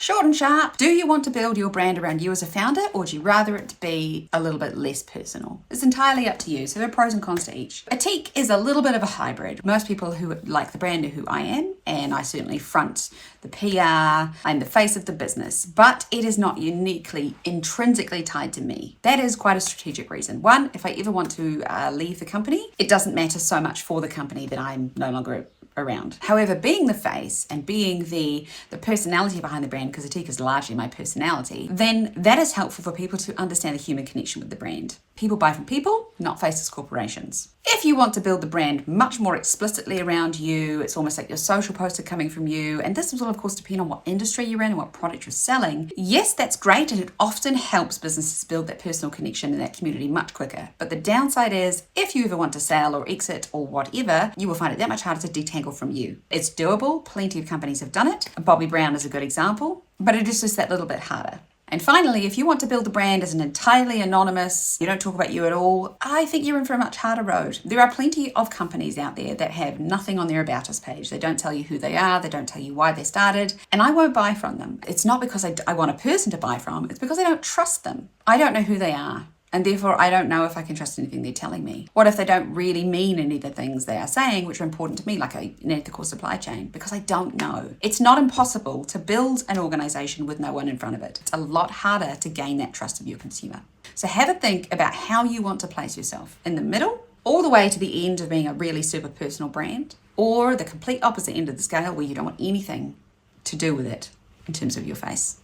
Short and sharp, do you want to build your brand around you as a founder, or would you rather it be a little bit less personal? It's entirely up to you, so there are pros and cons to each. Atik is a little bit of a hybrid. Most people who like the brand know who I am, and I certainly front the PR, I'm the face of the business, but it is not uniquely, intrinsically tied to me. That is quite a strategic reason. One, if I ever want to leave the company, it doesn't matter so much for the company that I'm no longer around. However, being the face and being the personality behind the brand, because Atik is largely my personality, then that is helpful for people to understand the human connection with the brand. People buy from people, not faceless corporations. If you want to build the brand much more explicitly around you, it's almost like your social posts are coming from you, and this will of course depend on what industry you're in and what product you're selling. Yes, that's great, and it often helps businesses build that personal connection in that community much quicker. But the downside is, if you ever want to sell or exit or whatever, you will find it that much harder to detangle from you. It's doable, plenty of companies have done it. Bobbi Brown is a good example, but it is just that little bit harder. And finally, if you want to build the brand as an entirely anonymous, you don't talk about you at all, I think you're in for a much harder road. There are plenty of companies out there that have nothing on their About Us page. They don't tell you who they are, they don't tell you why they started, and I won't buy from them. It's not because I want a person to buy from, it's because I don't trust them. I don't know who they are, and therefore I don't know if I can trust anything they're telling me. What if they don't really mean any of the things they are saying, which are important to me, like an ethical supply chain? Because I don't know. It's not impossible to build an organization with no one in front of it. It's a lot harder to gain that trust of your consumer. So have a think about how you want to place yourself, in the middle, all the way to the end of being a really super personal brand, or the complete opposite end of the scale where you don't want anything to do with it in terms of your face.